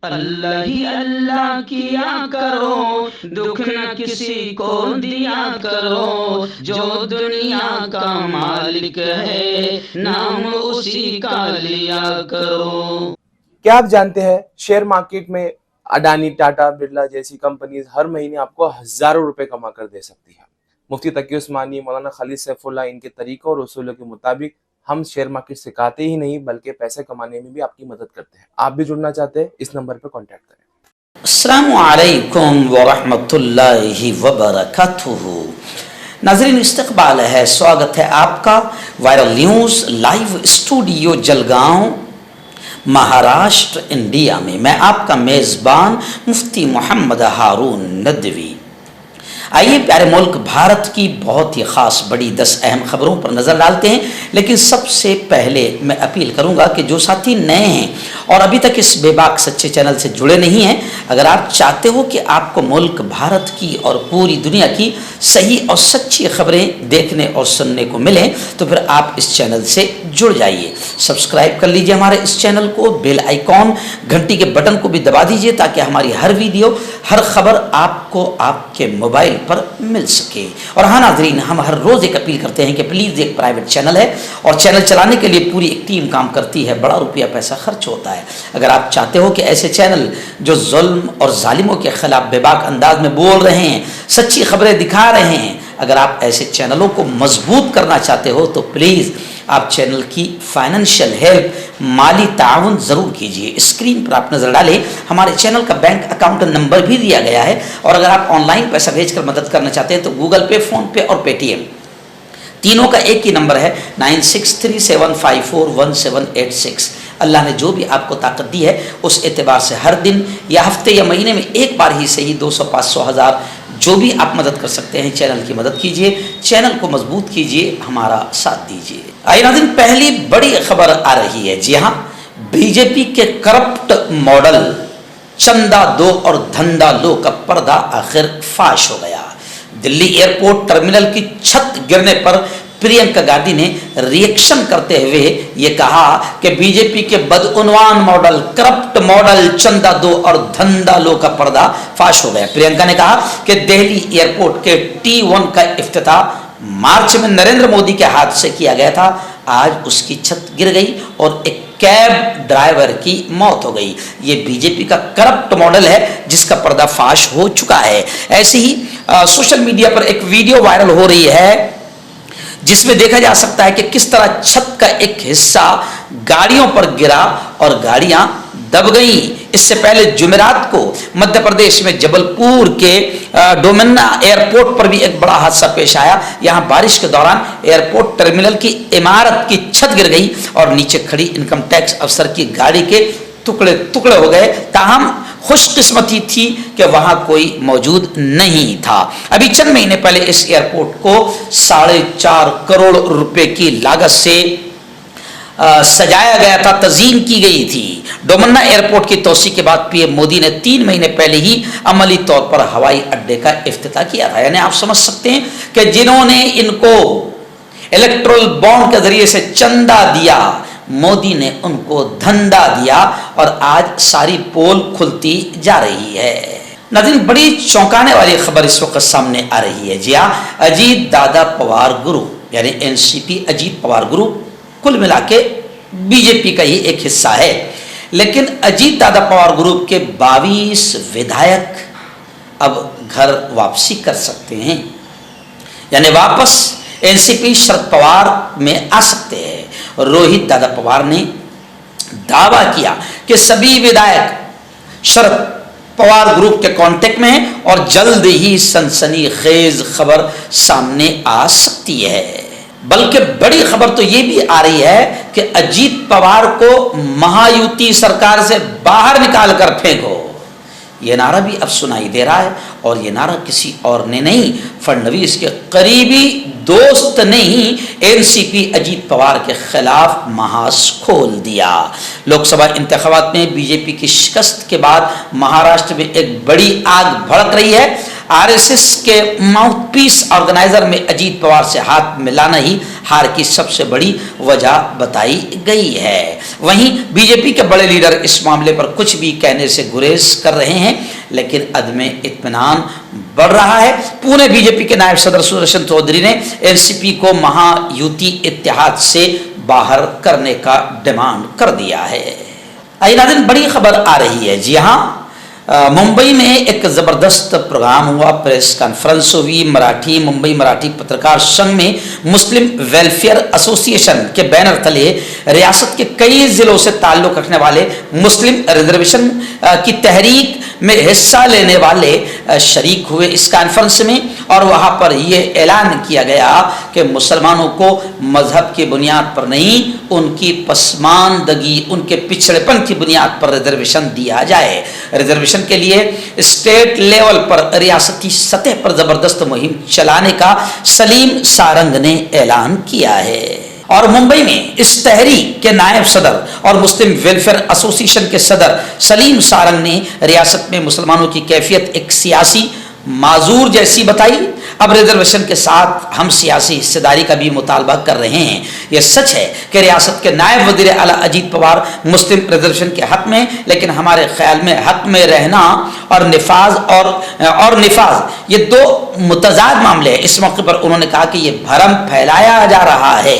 अल्लाह ही अल्लाह किया करो, दुख न किसी को दिया करो, जो दुनिया का मालिक है नाम उसी का लिया करो। क्या आप जानते हैं शेयर मार्केट में अडानी, टाटा, बिरला जैसी कंपनीज हर महीने आपको हजारों रुपए कमा कर दे सकती है। मुफ्ती तकी उस्मानी, मौलाना खालिद सैफुल्लाह इनके तरीकों और उसूलों के मुताबिक हम शेयर मार्केट सिखाते ही नहीं बल्कि पैसे कमाने में भी आपकी मदद करते हैं। आप भी जुड़ना चाहते हैं, इस नंबर पर कॉन्टैक्ट करें। अस्सलामु अलैकुम वरहमतुल्लाहि वबरकातुहू। नाज़रीन, इस्तक़बाल है, स्वागत है आपका viral news live studio Jalgaon, Maharashtra, India में। मैं आपका मेज़बान मुफ्ती मोहम्मद हारून नदवी। आइए प्यारे मुल्क भारत की बहुत ही ख़ास बड़ी 10 अहम खबरों पर नज़र डालते हैं। लेकिन सबसे पहले मैं अपील करूंगा कि जो साथी नए हैं और अभी तक इस बेबाक सच्चे चैनल से जुड़े नहीं हैं, अगर आप चाहते हो कि आपको मुल्क भारत की और पूरी दुनिया की सही और सच्ची खबरें देखने और सुनने को मिलें, तो फिर आप इस चैनल से जुड़ जाइए। सब्सक्राइब कर लीजिए हमारे इस चैनल को, बेल आइकॉन घंटी के बटन को भी दबा दीजिए ताकि हमारी हर वीडियो, हर खबर आपको आपके मोबाइल पर मिल सके। और हाँ नाज़रीन, हम हर रोज़ एक अपील करते हैं कि प्लीज़, एक प्राइवेट चैनल है और चैनल चलाने के लिए पूरी एक टीम काम करती है, बड़ा रुपया पैसा खर्च होता है। अगर आप चाहते हो कि ऐसे चैनल जो जुल्म और जालिमों के खिलाफ बेबाक अंदाज में बोल रहे हैं, सच्ची खबरें दिखा रहे हैं, अगर आप ऐसे चैनलों को मजबूत करना चाहते हो तो प्लीज़ आप चैनल की फाइनेंशियल हेल्प, माली ताउन ज़रूर कीजिए। स्क्रीन पर आप नज़र डालें, हमारे चैनल का बैंक अकाउंट नंबर भी दिया गया है। और अगर आप ऑनलाइन पैसा भेजकर मदद करना चाहते हैं तो गूगल पे, फ़ोन पे और पेटीएम तीनों का एक ही नंबर है 9637541786। अल्लाह ने जो भी आपको ताकत दी है उस एतबार से हर दिन या हफ्ते या महीने में एक बार ही सही 200, 500, 1000 जो भी आप मदद कर सकते हैं, चैनल की मदद कीजिए, चैनल को मजबूत कीजिए, हमारा साथ दीजिए। आइए नाज़रीन, पहली बड़ी खबर आ रही है। जी हाँ, बीजेपी के करप्ट मॉडल चंदा दो और धंधा लो का पर्दा आखिर फाश हो गया। दिल्ली एयरपोर्ट टर्मिनल की छत गिरने पर प्रियंका गांधी ने रिएक्शन करते हुए ये कहा कि बीजेपी के बदउनवान मॉडल, करप्ट मॉडल चंदा दो और धंधा लो का पर्दा फाश हो गया। प्रियंका ने कहा कि दिल्ली एयरपोर्ट के T1 का इफ्तिताह मार्च में नरेंद्र मोदी के हाथ से किया गया था। आज उसकी छत गिर गई और एक कैब ड्राइवर की मौत हो गई। ये बीजेपी का करप्ट मॉडल है जिसका पर्दाफाश हो चुका है। ऐसे ही सोशल मीडिया पर एक वीडियो वायरल हो रही है जिसमें देखा जा सकता है कि किस तरह छत का एक हिस्सा गाड़ियों पर गिरा और गाड़ियां दब गई। इससे पहले जुमेरात को मध्य प्रदेश में जबलपुर के डोमन्ना एयरपोर्ट पर भी एक बड़ा हादसा पेश आया। यहां बारिश के दौरान एयरपोर्ट टर्मिनल की इमारत की छत गिर गई और नीचे खड़ी इनकम टैक्स अफसर की गाड़ी के टुकड़े टुकड़े हो गए। ताहम खुशकिस्मती थी कि वहां कोई मौजूद नहीं था। अभी चंद महीने पहले इस एयरपोर्ट को 4.5 करोड़ रुपए की लागत से सजाया गया था, तज़ीन की गई थी। डोमन्ना एयरपोर्ट की तोसी के बाद पीएम मोदी ने 3 महीने पहले ही अमली तौर पर हवाई अड्डे का इफ्तिताह किया था। यानी आप समझ सकते हैं कि जिन्होंने इनको इलेक्ट्रोल बॉन्ड के जरिए से चंदा दिया, मोदी ने उनको धंधा दिया और आज सारी पोल खुलती जा रही है। नाज़रीन, बड़ी चौंकाने वाली खबर इस वक्त सामने आ रही है। जी हाँ, अजीत दादा पवार ग्रुप यानी एनसीपी अजीत पवार ग्रुप कुल मिला के बीजेपी का ही एक हिस्सा है। लेकिन अजीत दादा पवार ग्रुप के 22 विधायक अब घर वापसी कर सकते हैं, यानी वापस एनसीपी शरद पवार में आ सकते हैं। रोहित दादा पवार ने दावा किया कि सभी विधायक शरद पवार ग्रुप के कांटेक्ट में हैं और जल्द ही सनसनीखेज खबर सामने आ सकती है। बल्कि बड़ी खबर तो ये भी आ रही है कि अजीत पवार को महायुति सरकार से बाहर निकाल कर फेंको, ये नारा भी अब सुनाई दे रहा है। और ये नारा किसी और ने नहीं, फडणवीस के करीबी दोस्त ने ही एनसीपी अजीत पवार के खिलाफ महाज खोल दिया। लोकसभा इंतखाबात में बीजेपी की शिकस्त के बाद महाराष्ट्र में एक बड़ी आग भड़क रही है। आरएसएस के माउथपीस ऑर्गेनाइजर में अजीत पवार से हाथ मिलाना ही हार की सबसे बड़ी वजह बताई गई है। वहीं बीजेपी के बड़े लीडर इस मामले पर कुछ भी कहने से गुरेज कर रहे हैं, लेकिन अदम इत्मीनान बढ़ रहा है। पुणे बीजेपी के नायब सदर सुदर्शन चौधरी ने एनसीपी को महायुति इत्तेहाद से बाहर करने का डिमांड कर दिया है। आइए नाज़रीन, बड़ी खबर आ रही है। जी हाँ, मुंबई में एक ज़बरदस्त प्रोग्राम हुआ, प्रेस कॉन्फ्रेंस हुई। मुंबई मराठी पत्रकार संघ में मुस्लिम वेलफेयर एसोसिएशन के बैनर तले रियासत के कई जिलों से ताल्लुक़ रखने वाले मुस्लिम रिजर्वेशन की तहरीक में हिस्सा लेने वाले शरीक हुए इस कॉन्फ्रेंस में, और वहाँ पर यह ऐलान किया गया कि मुसलमानों को मजहब की बुनियाद पर नहीं, उनकी पसमानदगी, उनके पिछड़ेपन की बुनियाद पर रिजर्वेशन दिया जाए। रिजर्वेशन के लिए स्टेट लेवल पर, रियासती सतह पर जबरदस्त मुहिम चलाने का सलीम सारंग ने ऐलान किया है। और मुंबई में इस तहरीक के नायब सदर और मुस्लिम वेलफेयर एसोसिएशन के सदर सलीम सारंग ने रियासत में मुसलमानों की कैफियत एक सियासी माजूर जैसी बताई। अब रिजर्वेशन के साथ हम सियासी हिस्सेदारी का भी मुतालबा कर रहे हैं। यह सच है कि रियासत के नायब वज़ीर आला अजीत पवार मुस्लिम रिजर्वेशन के हक में, लेकिन हमारे ख्याल में हक में रहना और निफाज ये दो मुतजाद मामले हैं। इस मौके पर उन्होंने कहा कि यह भरम फैलाया जा रहा है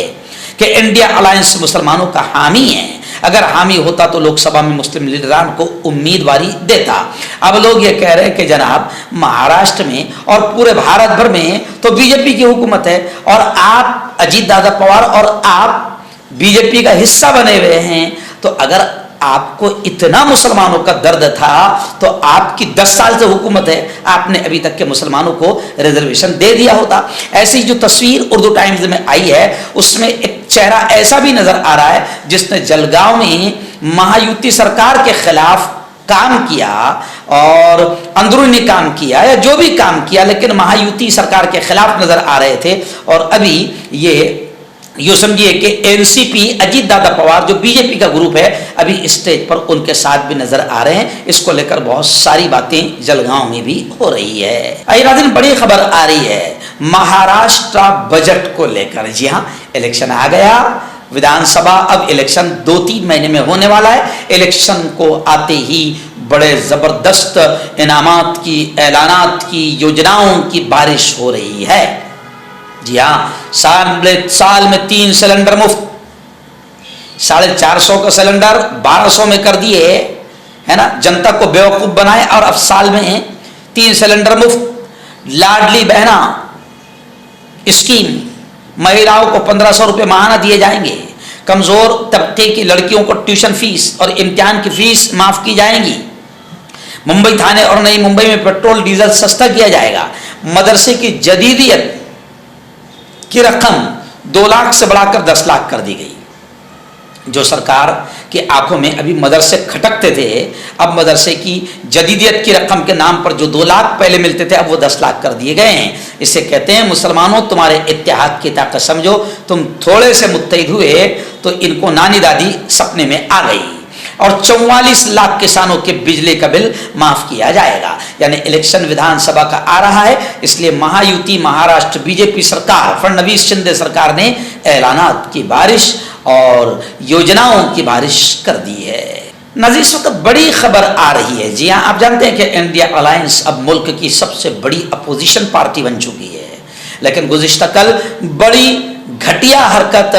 कि इंडिया अलायंस मुसलमानों का हामी है। अगर हामी होता तो लोकसभा में मुस्लिम लीडरान को उम्मीदवारी देता। अब लोग ये कह रहे हैं कि जनाब महाराष्ट्र में और पूरे भारत भर में तो बीजेपी की हुकूमत है, और आप अजीत दादा पवार और आप बीजेपी का हिस्सा बने हुए हैं। तो अगर आपको इतना मुसलमानों का दर्द था तो आपकी 10 साल से हुकूमत है, आपने अभी तक के मुसलमानों को रिजर्वेशन दे दिया होता। ऐसी जो तस्वीर उर्दू टाइम्स में आई है, उसमें एक चेहरा ऐसा भी नजर आ रहा है जिसने जलगांव में महायुति सरकार के खिलाफ काम किया और अंदरूनी काम किया या जो भी काम किया, लेकिन महायुति सरकार के खिलाफ नजर आ रहे थे। और अभी ये समझिए कि एनसीपी अजीत दादा पवार जो बीजेपी का ग्रुप है, अभी स्टेज पर उनके साथ भी नजर आ रहे हैं। इसको लेकर बहुत सारी बातें जलगांव में भी हो रही है। आइए नाज़रीन, बड़ी खबर आ रही है महाराष्ट्र बजट को लेकर। जी हाँ, इलेक्शन आ गया, विधानसभा अब इलेक्शन 2-3 महीने में होने वाला है। इलेक्शन को आते ही बड़े जबरदस्त इनामात की, ऐलानात की, योजनाओं की बारिश हो रही है। जी हाँ, साल में 3 सिलेंडर मुफ्त, 450 का सिलेंडर 1200 में कर दिए, है ना, जनता को बेवकूफ बनाए। और अब साल में 3 सिलेंडर मुफ्त। लाडली बहना स्कीम, महिलाओं को 1500 रुपये माहाना दिए जाएंगे। कमजोर तबके की लड़कियों को ट्यूशन फीस और इम्तिहान की फीस माफ की जाएंगी। मुंबई थाने और नई मुंबई में पेट्रोल डीजल सस्ता किया जाएगा। मदरसे की जदीदियत की रकम 2 लाख से बढ़ाकर 10 लाख कर दी गई। जो सरकार की आंखों में अभी मदरसे खटकते थे, अब मदरसे की जदीदियत की रकम के नाम पर जो 2 लाख पहले मिलते थे, अब वो 10 लाख कर दिए गए हैं। इससे कहते हैं मुसलमानों, तुम्हारे इत्तेहाद की ताकत समझो। तुम थोड़े से मुत्तहिद हुए तो इनको नानी दादी सपने में आ गई। और 44 लाख किसानों के बिजली का बिल माफ किया जाएगा। यानी इलेक्शन विधानसभा का आ रहा है, इसलिए महायुति महाराष्ट्र बीजेपी सरकार, फडणवीस शिंदे सरकार ने ऐलानात की बारिश और योजनाओं की बारिश कर दी है। नाज़रीन, इस वक्त बड़ी खबर आ रही है। जी हाँ, आप जानते हैं कि इंडिया अलायंस अब मुल्क की सबसे बड़ी अपोजिशन पार्टी बन चुकी है, लेकिन गुज़िश्ता कल बड़ी घटिया हरकत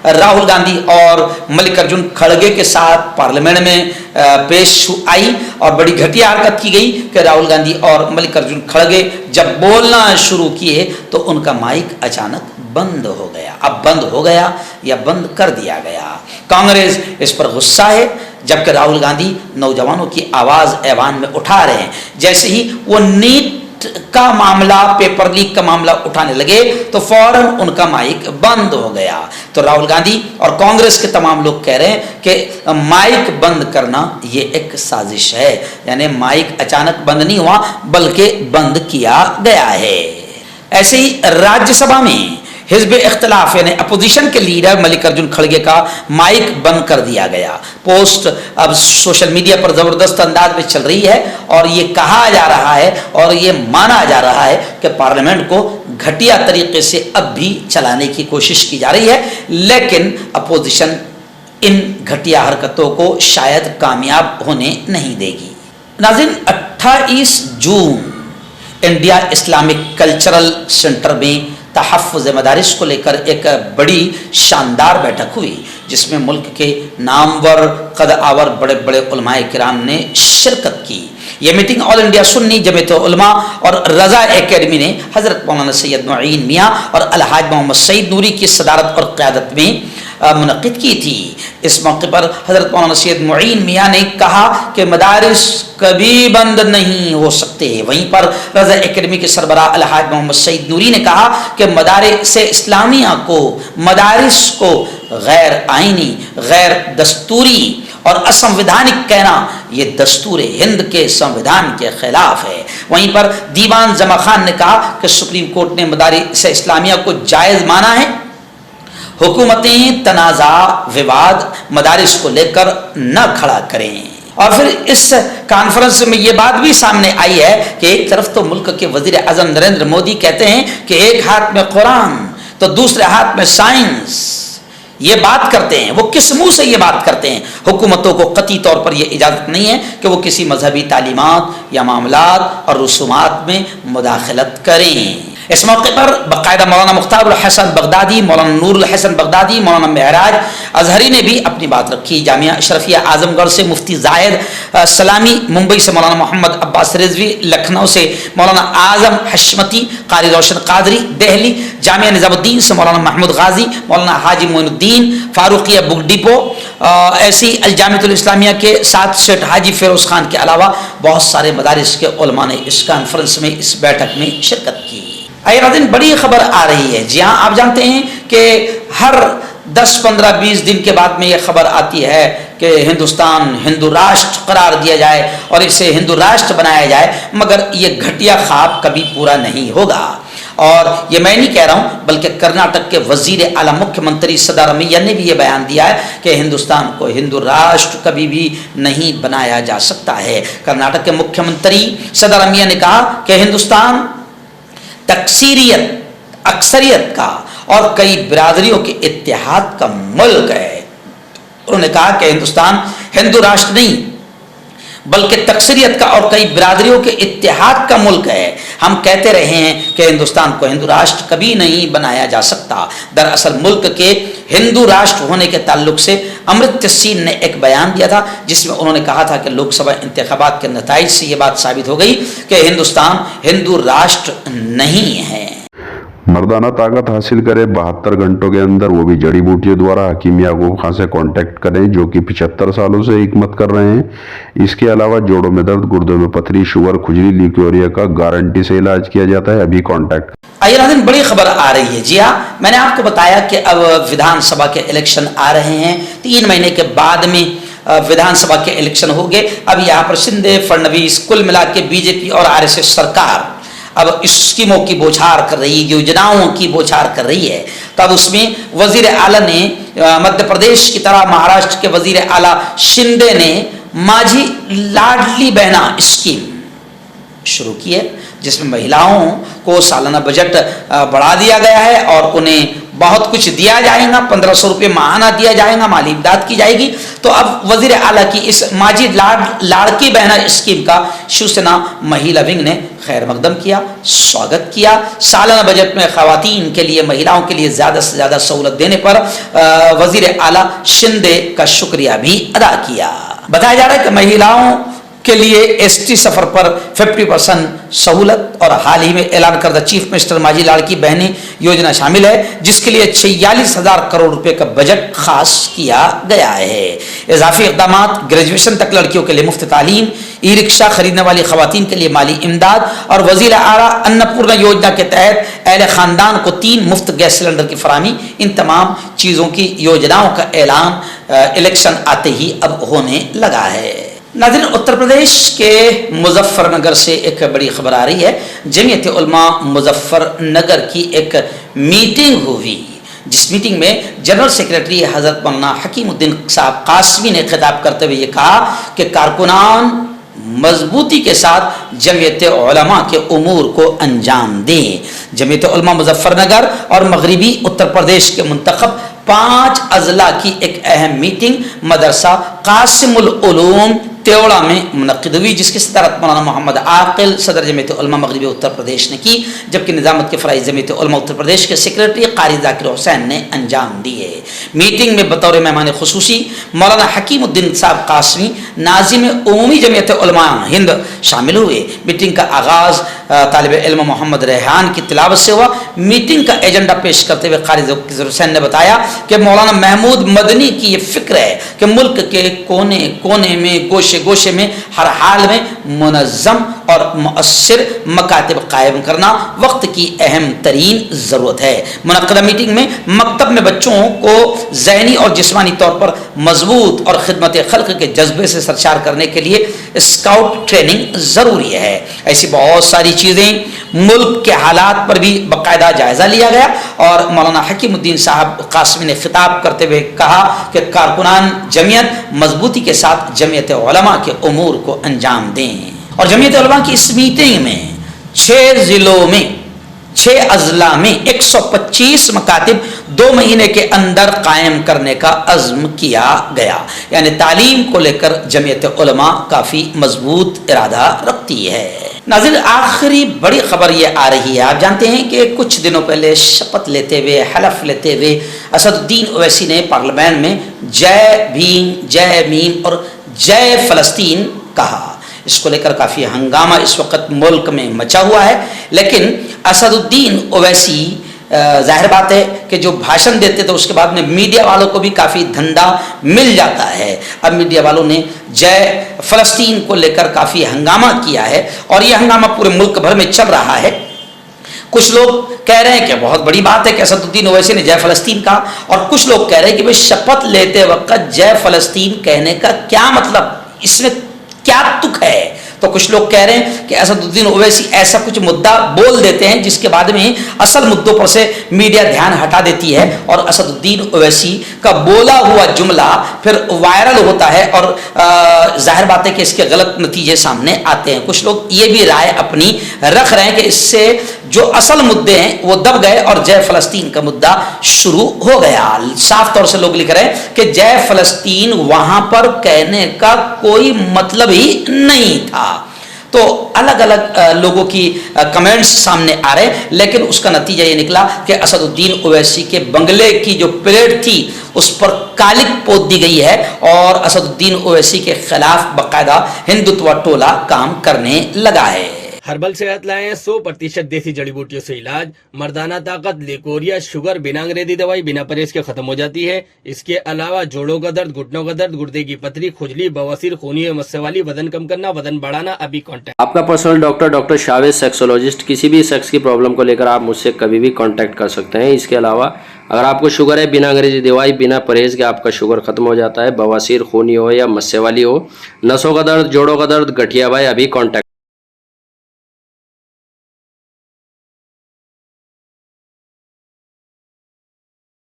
राहुल गांधी और मल्लिकार्जुन खड़गे के साथ पार्लियामेंट में पेश आई, और बड़ी घटिया हरकत की गई कि राहुल गांधी और मल्लिकार्जुन खड़गे जब बोलना शुरू किए तो उनका माइक अचानक बंद हो गया। अब बंद हो गया या बंद कर दिया गया। कांग्रेस इस पर गुस्सा है, जबकि राहुल गांधी नौजवानों की आवाज ऐवान में उठा रहे हैं। जैसे ही वो नीट का मामला, पेपर लीक का मामला उठाने लगे तो फौरन उनका माइक बंद हो गया। तो राहुल गांधी और कांग्रेस के तमाम लोग कह रहे हैं कि माइक बंद करना ये एक साजिश है। यानी माइक अचानक बंद नहीं हुआ, बल्कि बंद किया गया है। ऐसे ही राज्यसभा में हिज़्ब इख्तिलाफ यानी अपोजिशन के लीडर मल्लिकार्जुन खड़गे का माइक बंद कर दिया गया। पोस्ट अब सोशल मीडिया पर ज़बरदस्त अंदाज में चल रही है और ये कहा जा रहा है और ये माना जा रहा है कि पार्लियामेंट को घटिया तरीके से अब भी चलाने की कोशिश की जा रही है, लेकिन अपोजिशन इन घटिया हरकतों को शायद कामयाब होने नहीं देगी। नाज़रीन, 28 जून इंडिया इस्लामिक कल्चरल सेंटर में तहफ़्फ़ुज़ मदारिस को लेकर एक बड़ी शानदार बैठक हुई, जिसमें मुल्क के नामवर कद आवर बड़े बड़े उलमाए किराम ने शिरकत की। ये meeting all India Sunni Jamiat Ulama और रज़ा एकेडमी ने हज़रत मौलाना सैयद मुईन मियाँ और अलहाज मोहम्मद सईद नूरी की सदारत और क़यादत में मुनक़िद की थी। इस मौके पर हज़रत मौलाना सैयद मुईन मियाँ ने कहा कि मदारिस कभी बंद नहीं हो सकते। वहीं पर रज़ा एकेडमी के सरबराह अलहाज मोहम्मद सईद नूरी ने कहा कि मदारिस इस्लामिया को, मदारिस को गैर आइनी, गैर दस्तूरी और असंवैधानिक कहना ये दस्तूर हिंद के संविधान के खिलाफ है। वहीं पर दीवान जमा खान ने कहा कि सुप्रीम कोर्ट ने मदारिस इस्लामिया को जायज़ माना है। हुकूमतें तनाज़ा विवाद मदारिस को लेकर न खड़ा करें। और फिर इस कॉन्फ्रेंस में ये बात भी सामने आई है कि एक तरफ तो मुल्क के वजीर आज़म नरेंद्र मोदी कहते हैं कि एक हाथ में कुरान तो दूसरे हाथ में साइंस, ये बात करते हैं। वो किस मुंह से ये बात करते हैं? हुकूमतों को कतई तौर पर यह इजाज़त नहीं है कि वो किसी मजहबी तालीमात या मामलात और रसूमात में मुदाखलत करें। इस मौके पर बाकायदा मौलाना मुख्तार हसन बगदादी, मौलाना नूरुल हसन बगदादी, मौलाना महराज अजहरी ने भी अपनी बात रखी। जामिया अशरफिया आजमगढ़ से मुफ्ती जाहिद सलामी, मुंबई से मौलाना मोहम्मद अब्बास रिजवी, लखनऊ से मौलाना आजम हशमती, कारी रोशन कादरी, दिल्ली जामिया निज़ामुद्दीन से मौलाना महमूद गाजी, मौलाना हाजी मोइनुद्दीन फारूकिया बुक डिपो, ऐसी अलजामियतुल इस्लामिया के साथ सेठ हाजी फिरोज खान के अलावा बहुत सारे मदारिस के उलमा ने इस कॉन्फ्रेंस में, इस बैठक में शिरकत की। आइए नाज़रीन, बड़ी खबर आ रही है। जी हाँ, आप जानते हैं कि हर 10, 15, 20 दिन के बाद में ये खबर आती है कि हिंदुस्तान हिंदू राष्ट्र करार दिया जाए और इसे हिंदू राष्ट्र बनाया जाए, मगर ये घटिया ख्वाब कभी पूरा नहीं होगा। और ये मैं नहीं कह रहा हूँ, बल्कि कर्नाटक के वजीर आला मुख्यमंत्री सिद्धारमैया ने भी ये बयान दिया है कि हिंदुस्तान को हिंदू राष्ट्र कभी भी नहीं बनाया जा सकता है। कर्नाटक के मुख्यमंत्री सिद्धारमैया ने कहा कि हिंदुस्तान तकसीरियत, अक्सरियत का और कई बिरादरियों के इत्तेहाद का मुल्क है। उन्होंने कहा कि हिंदुस्तान हिंदू राष्ट्र नहीं बल्कि तकसीरियत का और कई बिरादरियों के इत्तेहाद का मुल्क है। हम कहते रहे हैं कि हिंदुस्तान को हिंदू राष्ट्र कभी नहीं बनाया जा सकता। दरअसल मुल्क के हिंदू राष्ट्र होने के ताल्लुक से अमृत्य सेन ने एक बयान दिया था, जिसमें उन्होंने कहा था कि लोकसभा इंतखाबात के नताइज से ये बात साबित हो गई कि हिंदुस्तान हिंदू राष्ट्र नहीं है। मर्दाना ताकत हासिल करे 72 घंटों के अंदर, वो भी जड़ी बूटियों द्वारा। हकीम याकूब खान से कांटेक्ट करें, जो कि 75 सालों से हिकमत कर रहे हैं। इसके अलावा जोड़ों में दर्द, गुर्दों में पथरी, शुगर, खुजली, ल्यूकेरिया का गारंटी से इलाज किया जाता है। अभी कांटेक्ट। आइए नाज़रीन, बड़ी खबर आ रही है। जी हाँ, मैंने आपको बताया कि अब विधानसभा के इलेक्शन आ रहे हैं। 3 महीने के बाद में विधानसभा के इलेक्शन हो गए। अब यहाँ पर शिंदे, फडणवीस, कुल मिला के बीजेपी और RSS सरकार अब स्कीमों की बौछार कर रही है, योजनाओं की बौछार कर रही है। तब उसमें वजीर आला ने मध्य प्रदेश की तरह महाराष्ट्र के वजीर आला शिंदे ने माझी लाडली बहना स्कीम शुरू की है, जिसमें महिलाओं को सालाना बजट बढ़ा दिया गया है और उन्हें बहुत कुछ दिया जाएगा। 1500 रुपये माहाना दिया जाएगा, माली इमदाद की जाएगी। तो अब वजीर आला की इस माझी लाड़की बहना स्कीम का शिवसेना महिला विंग ने खैर मकदम किया, स्वागत किया। सालाना बजट में खवातीन के लिए, महिलाओं के लिए ज़्यादा से ज़्यादा सहूलत देने पर वजीर आला शिंदे का शुक्रिया भी अदा किया। बताया जा रहा है कि महिलाओं के लिए ST सफर पर 50% सहूलत और हाल ही में ऐलान करदा चीफ मिनिस्टर माझी लाड़की बहनी योजना शामिल है, जिसके लिए 46,000 करोड़ रुपए का बजट खास किया गया है। इजाफी इकदाम, ग्रेजुएशन तक लड़कियों के लिए मुफ्त तालीम, ई-रिक्शा खरीदने वाली खवातीन के लिए माली इमदाद और वजीर आला अन्नपूर्णा योजना के तहत अहले खानदान को 3 मुफ्त गैस सिलेंडर की फराहमी, इन तमाम चीज़ों की योजनाओं का ऐलान इलेक्शन आते ही अब होने लगा है। नाज़रीन, उत्तर प्रदेश के मुजफ्फरनगर से एक बड़ी खबर आ रही है। जमीयत उलमा मुजफ्फरनगर की एक मीटिंग हुई, जिस मीटिंग में जनरल सेक्रेटरी हजरत मौलाना हकीमुद्दीन साहब कासमी ने खिताब करते हुए ये कहा कि कारकुनान मजबूती के साथ जमीयत उलमा के उमूर को अंजाम दें। जमीयत उलमा मुजफ्फरनगर और मगरिबी उत्तर प्रदेश के मुंतखब 5 अजला की एक अहम मीटिंग मदरसा कासिमुल उलूम तेवड़ा में मुनक्किद हुई, जिसकी सदारत मौलाना मोहम्मद आकिल सदर जमीयत उलमा मगरिबी उत्तर प्रदेश ने की, जबकि निजामत के फराइज जमीयत उलमा उत्तर प्रदेश के सेक्रेटरी कारी जाकिर हुसैन ने अंजाम दिए। मीटिंग में बतौर मेहमान खुसूसी मौलाना हकीमुद्दीन साहब कासमी नाजिम उमूमी जमीयत उलमा हिंद शामिल हुए। मीटिंग का आगाज़ तालिब इल्म मोहम्मद रेहान की तिलावत से हुआ। मीटिंग का एजेंडा पेश करते हुए कारी जाकिर हुसैन ने बताया कि मौलाना महमूद मदनी की ये फिक्र है कि मुल्क के कोने कोने में गोशे गोशे में हर हाल में मुनज़्ज़म और मुअस्सिर मकातिब कायम करना वक्त की अहम तरीन ज़रूरत है। मुनक़्क़दा मीटिंग में मकतब में बच्चों को ज़हनी और जिस्मानी तौर पर मजबूत और खिदमत खल्क़ के जज्बे से सरशार करने के लिए स्काउट ट्रेनिंग ज़रूरी है। ऐसी बहुत सारी चीज़ें, मुल्क के हालात पर भी बाकायदा जायज़ा लिया गया और मौलाना हकीमुद्दीन साहब कासमी ने खिताब करते हुए कहा कि कारकुनान जमीयत मजबूती के साथ जमीयत उलमा के उमूर को अंजाम दें। और जमीयत उलमा की इस मीटिंग में 6 जिलों में 6 अजला में 125 मकातिब 2 महीने के अंदर कायम करने का अज़्म किया गया। यानी तालीम को लेकर जमीयत उलमा काफ़ी मजबूत इरादा रखती है। नाज़रीन, आखिरी बड़ी खबर ये आ रही है, आप जानते हैं कि कुछ दिनों पहले शपथ लेते हुए, हलफ लेते हुए असदुद्दीन ओवैसी ने पार्लियामेंट में जय भीम, जय मीम और जय फ़लस्तीन कहा। इसको लेकर काफ़ी हंगामा इस वक्त मुल्क में मचा हुआ है, लेकिन असदुद्दीन ओवैसी जाहिर बात है कि जो भाषण देते थे उसके बाद में मीडिया वालों को भी काफ़ी धंधा मिल जाता है। अब मीडिया वालों ने जय फ़लस्तीन को लेकर काफ़ी हंगामा किया है और यह हंगामा पूरे मुल्क भर में चल रहा है। कुछ लोग कह रहे हैं कि बहुत बड़ी बात है कि असदुद्दीन ओवैसी ने जय फ़लस्तीन कहा, और कुछ लोग कह रहे हैं कि भाई शपथ लेते वक्त जय फ़लस्तीन कहने का क्या मतलब, इसमें क्या तुक है। तो कुछ लोग कह रहे हैं कि असदुद्दीन ओवैसी ऐसा कुछ मुद्दा बोल देते हैं जिसके बाद में असल मुद्दों पर से मीडिया ध्यान हटा देती है और असदुद्दीन ओवैसी का बोला हुआ जुमला फिर वायरल होता है और जाहिर बात है कि इसके गलत नतीजे सामने आते हैं। कुछ लोग ये भी राय अपनी रख रहे हैं कि इससे जो असल मुद्दे हैं वो दब गए और जय फ़लस्तीन का मुद्दा शुरू हो गया। साफ तौर से लोग लिख रहे हैं कि जय फ़लस्तीन वहां पर कहने का कोई मतलब ही नहीं था। तो अलग अलग लोगों की कमेंट्स सामने आ रहे, लेकिन उसका नतीजा ये निकला कि असदुद्दीन ओवैसी के बंगले की जो प्लेट थी उस पर कालिक पोत दी गई है और असदुद्दीन ओवैसी के खिलाफ बाकायदा हिंदुत्व टोला काम करने लगा है। हर्बल सेहत लाए 100% देसी जड़ी बूटियों से इलाज, मर्दाना ताकत, लेकोरिया, शुगर बिना अंग्रेजी दवाई बिना परहेज के खत्म हो जाती है। इसके अलावा जोड़ों का दर्द, घुटनों का दर्द, गुर्दे की पथरी, खुजली, बवासीर, खूनी मस्से वाली, वजन कम करना, वजन बढ़ाना, अभी कॉन्टैक्ट। आपका पर्सनल डॉक्टर शावेज सेक्सोलॉजिस्ट। किसी भी सेक्स की प्रॉब्लम को लेकर आप मुझसे कभी भी कांटेक्ट कर सकते हैं। इसके अलावा अगर आपको शुगर है, बिना अंग्रेजी दवाई बिना परहेज के आपका शुगर खत्म हो जाता है, बवासीर, खूनी हो या मस्से वाली हो, नसों का दर्द, जोड़ों का दर्द, गठिया भाई, अभी कांटेक्ट।